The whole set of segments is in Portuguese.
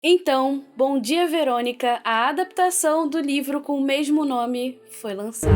Então, Bom Dia Verônica, a adaptação do livro com o mesmo nome foi lançada.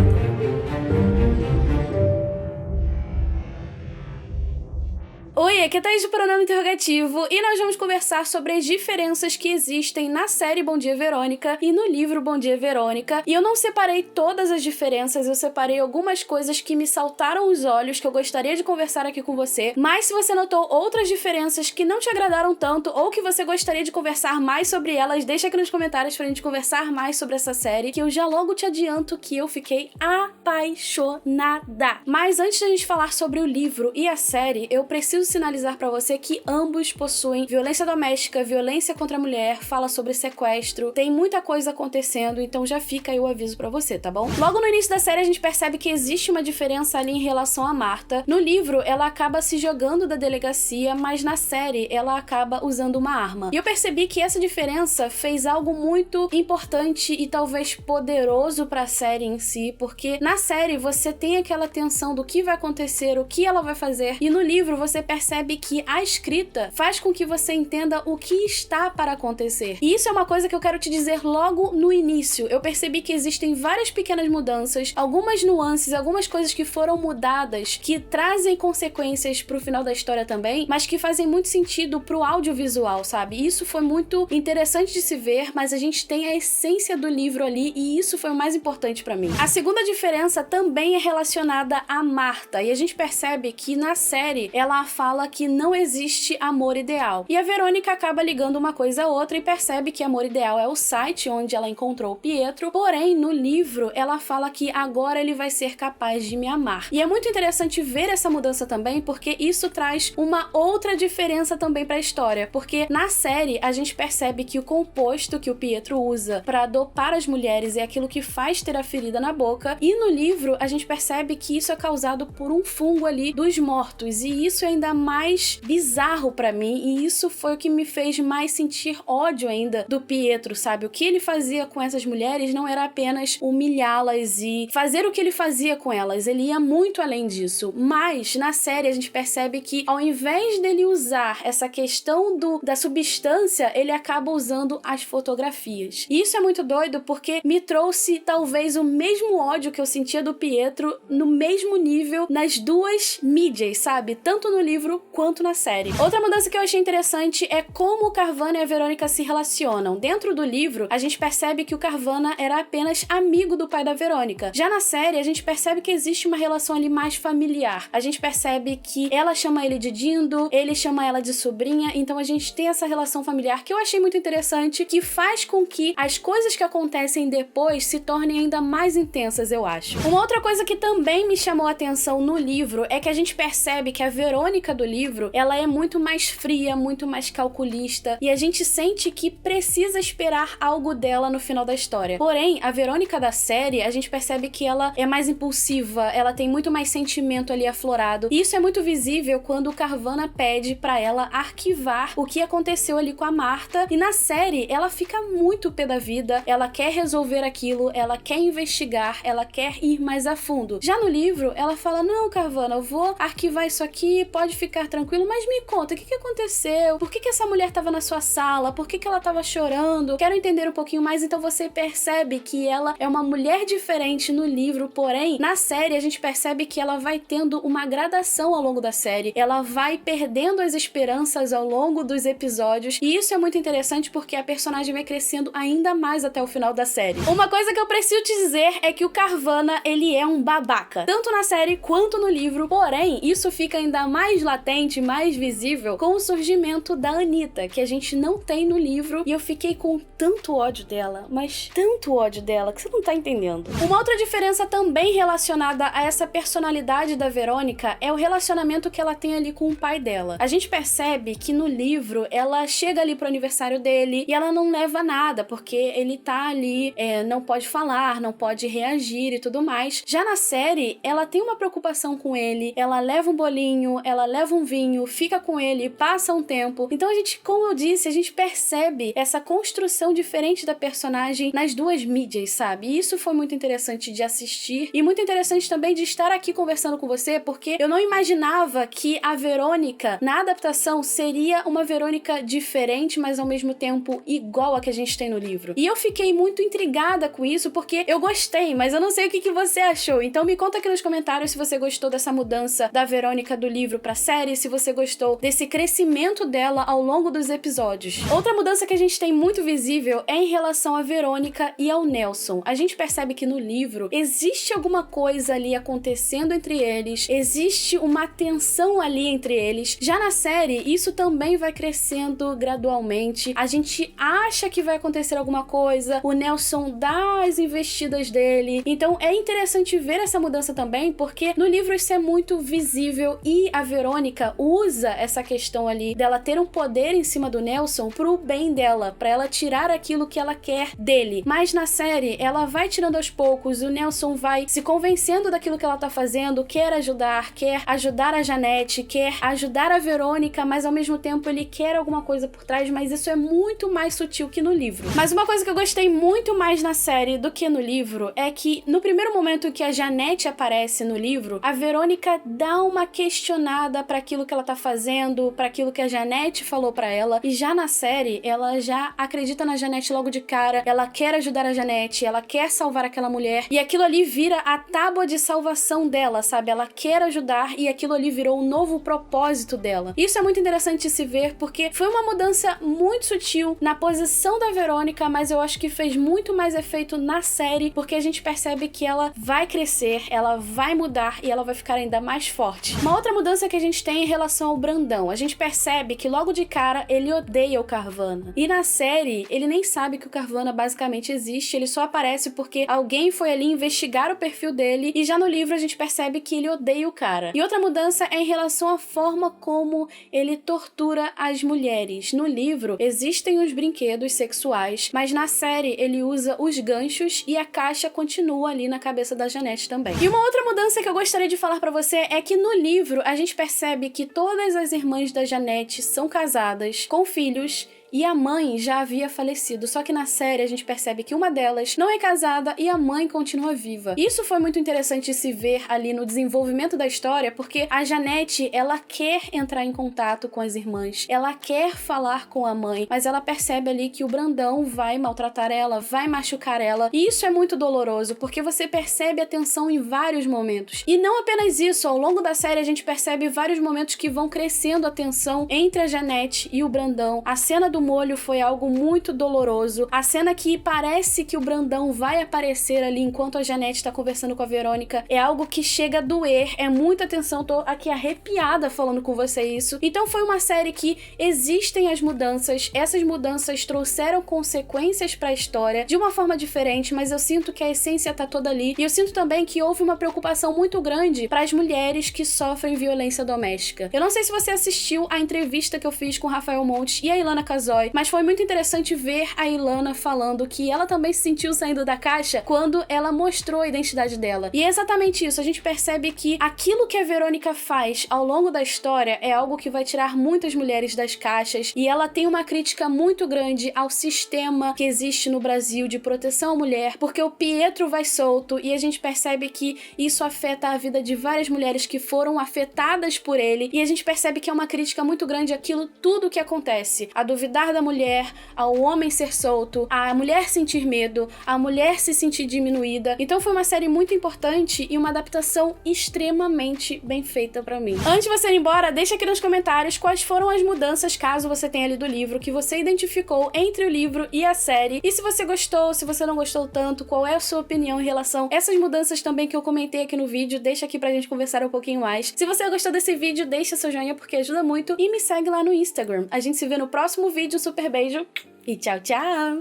Oi, aqui é Thaís do Pronome Interrogativo e nós vamos conversar sobre as diferenças que existem na série Bom Dia Verônica e no livro Bom Dia Verônica. E eu não separei todas as diferenças, eu separei algumas coisas que me saltaram os olhos, que eu gostaria de conversar aqui com você. Mas se você notou outras diferenças que não te agradaram tanto ou que você gostaria de conversar mais sobre elas, deixa aqui nos comentários pra gente conversar mais sobre essa série, que eu já logo te adianto que eu fiquei apaixonada. Mas antes da gente falar sobre o livro e a série, eu preciso sinalizar pra você que ambos possuem violência doméstica, violência contra a mulher, fala sobre sequestro, tem muita coisa acontecendo, então já fica aí o aviso pra você, tá bom? Logo no início da série a gente percebe que existe uma diferença ali em relação a Marta. No livro, ela acaba se jogando da delegacia, mas na série ela acaba usando uma arma. E eu percebi que essa diferença fez algo muito importante e talvez poderoso pra série em si, porque na série você tem aquela tensão do que vai acontecer, o que ela vai fazer, e no livro você percebe que a escrita faz com que você entenda o que está para acontecer. E isso é uma coisa que eu quero te dizer logo no início. Eu percebi que existem várias pequenas mudanças, algumas nuances, algumas coisas que foram mudadas, que trazem consequências pro final da história também, mas que fazem muito sentido pro audiovisual, sabe? Isso foi muito interessante de se ver, mas a gente tem a essência do livro ali e isso foi o mais importante pra mim. A segunda diferença também é relacionada a Marta, e a gente percebe que na série ela fala que não existe amor ideal. E a Verônica acaba ligando uma coisa a outra e percebe que amor ideal é o site onde ela encontrou o Pietro, porém no livro ela fala que agora ele vai ser capaz de me amar. E é muito interessante ver essa mudança também, porque isso traz uma outra diferença também pra história, porque na série a gente percebe que o composto que o Pietro usa pra dopar as mulheres é aquilo que faz ter a ferida na boca, e no livro a gente percebe que isso é causado por um fungo ali dos mortos, e isso é ainda mais bizarro pra mim, e isso foi o que me fez mais sentir ódio ainda do Pietro, sabe? O que ele fazia com essas mulheres não era apenas humilhá-las e fazer o que ele fazia com elas, ele ia muito além disso. Mas na série a gente percebe que ao invés dele usar essa questão da substância, ele acaba usando as fotografias. E isso é muito doido porque me trouxe talvez o mesmo ódio que eu sentia do Pietro no mesmo nível nas duas mídias, sabe? Tanto no livro quanto na série. Outra mudança que eu achei interessante é como o Carvana e a Verônica se relacionam. Dentro do livro, a gente percebe que o Carvana era apenas amigo do pai da Verônica. Já na série, a gente percebe que existe uma relação ali mais familiar. A gente percebe que ela chama ele de Dindo, ele chama ela de sobrinha, então a gente tem essa relação familiar que eu achei muito interessante, que faz com que as coisas que acontecem depois se tornem ainda mais intensas, eu acho. Uma outra coisa que também me chamou a atenção no livro é que a gente percebe que a Verônica do livro, ela é muito mais fria, muito mais calculista, e a gente sente que precisa esperar algo dela no final da história. Porém, a Verônica da série, a gente percebe que ela é mais impulsiva, ela tem muito mais sentimento ali aflorado, e isso é muito visível quando o Carvana pede pra ela arquivar o que aconteceu ali com a Marta, e na série ela fica muito pé da vida, ela quer resolver aquilo, ela quer investigar, ela quer ir mais a fundo. Já no livro, ela fala, não, Carvana, eu vou arquivar isso aqui, pode ficar tranquilo, mas me conta, o que aconteceu? Por que essa mulher tava na sua sala? Por que ela tava chorando? Quero entender um pouquinho mais. Então você percebe que ela é uma mulher diferente no livro, porém, na série a gente percebe que ela vai tendo uma gradação ao longo da série, ela vai perdendo as esperanças ao longo dos episódios, e isso é muito interessante porque a personagem vai crescendo ainda mais até o final da série. Uma coisa que eu preciso te dizer é que o Carvana, ele é um babaca, tanto na série quanto no livro, porém, isso fica ainda mais latente, mais visível com o surgimento da Anitta, que a gente não tem no livro, e eu fiquei com tanto ódio dela, mas tanto ódio dela, que você não tá entendendo. Uma outra diferença também relacionada a essa personalidade da Verônica é o relacionamento que ela tem ali com o pai dela. A gente percebe que no livro, ela chega ali pro aniversário dele e ela não leva nada, porque ele tá ali, não pode falar, não pode reagir e tudo mais. Já na série, ela tem uma preocupação com ele, ela leva um bolinho, ela leva leva um vinho, fica com ele, passa um tempo. Então a gente, como eu disse, a gente percebe essa construção diferente da personagem nas duas mídias, sabe? E isso foi muito interessante de assistir e muito interessante também de estar aqui conversando com você, porque eu não imaginava que a Verônica, na adaptação, seria uma Verônica diferente, mas ao mesmo tempo igual a que a gente tem no livro. E eu fiquei muito intrigada com isso, porque eu gostei, mas eu não sei o que você achou. Então me conta aqui nos comentários se você gostou dessa mudança da Verônica do livro pra série, se você gostou desse crescimento dela ao longo dos episódios. Outra mudança que a gente tem muito visível é em relação a Verônica e ao Nelson. A gente percebe que no livro existe alguma coisa ali acontecendo entre eles, existe uma tensão ali entre eles. Já na série, isso também vai crescendo gradualmente. A gente acha que vai acontecer alguma coisa, o Nelson dá as investidas dele. Então é interessante ver essa mudança também, porque no livro isso é muito visível e a Verônica usa essa questão ali dela ter um poder em cima do Nelson pro bem dela, pra ela tirar aquilo que ela quer dele. Mas na série, ela vai tirando aos poucos, o Nelson vai se convencendo daquilo que ela tá fazendo, quer ajudar a Janete, quer ajudar a Verônica, mas ao mesmo tempo ele quer alguma coisa por trás, mas isso é muito mais sutil que no livro. Mas uma coisa que eu gostei muito mais na série do que no livro é que no primeiro momento que a Janete aparece no livro, a Verônica dá uma questionada para aquilo que ela tá fazendo, para aquilo que a Janete falou para ela, e já na série ela já acredita na Janete logo de cara, ela quer ajudar a Janete, ela quer salvar aquela mulher, e aquilo ali vira a tábua de salvação dela, sabe? Ela quer ajudar e aquilo ali virou um novo propósito dela. Isso é muito interessante de se ver, porque foi uma mudança muito sutil na posição da Verônica, mas eu acho que fez muito mais efeito na série, porque a gente percebe que ela vai crescer, ela vai mudar e ela vai ficar ainda mais forte. Uma outra mudança que a gente tem em relação ao Brandão, a gente percebe que logo de cara ele odeia o Carvana. E na série, ele nem sabe que o Carvana basicamente existe, ele só aparece porque alguém foi ali investigar o perfil dele, e já no livro a gente percebe que ele odeia o cara. E outra mudança é em relação à forma como ele tortura as mulheres. No livro, existem os brinquedos sexuais, mas na série ele usa os ganchos e a caixa continua ali na cabeça da Janete também. E uma outra mudança que eu gostaria de falar pra você é que no livro a gente percebe que todas as irmãs da Janete são casadas, com filhos, e a mãe já havia falecido, só que na série a gente percebe que uma delas não é casada e a mãe continua viva. Isso foi muito interessante de se ver ali no desenvolvimento da história, porque a Janete, ela quer entrar em contato com as irmãs, ela quer falar com a mãe, mas ela percebe ali que o Brandão vai maltratar ela, vai machucar ela, e isso é muito doloroso, porque você percebe a tensão em vários momentos. E não apenas isso, ao longo da série a gente percebe vários momentos que vão crescendo a tensão entre a Janete e o Brandão. A cena do molho foi algo muito doloroso. A cena que parece que o Brandão vai aparecer ali enquanto a Janete tá conversando com a Verônica é algo que chega a doer, é muita tensão, tô aqui arrepiada falando com você isso. Então foi uma série que existem as mudanças, essas mudanças trouxeram consequências pra história de uma forma diferente, mas eu sinto que a essência tá toda ali, e eu sinto também que houve uma preocupação muito grande para as mulheres que sofrem violência doméstica. Eu não sei se você assistiu a entrevista que eu fiz com Rafael Montes e a Ilana Casoy, mas foi muito interessante ver a Ilana falando que ela também se sentiu saindo da caixa quando ela mostrou a identidade dela. E é exatamente isso, a gente percebe que aquilo que a Verônica faz ao longo da história é algo que vai tirar muitas mulheres das caixas, e ela tem uma crítica muito grande ao sistema que existe no Brasil de proteção à mulher, porque o Pietro vai solto e a gente percebe que isso afeta a vida de várias mulheres que foram afetadas por ele, e a gente percebe que é uma crítica muito grande àquilo tudo que acontece, a duvidar da mulher, ao homem ser solto, a mulher sentir medo, a mulher se sentir diminuída. Então foi uma série muito importante e uma adaptação extremamente bem feita pra mim. Antes de você ir embora, deixa aqui nos comentários quais foram as mudanças, caso você tenha lido o livro, que você identificou entre o livro e a série, e se você gostou, se você não gostou tanto, qual é a sua opinião em relação a essas mudanças também que eu comentei aqui no vídeo. Deixa aqui pra gente conversar um pouquinho mais. Se você gostou desse vídeo, deixa seu joinha porque ajuda muito, e me segue lá no Instagram. A gente se vê no próximo vídeo. Super beijo e tchau, tchau!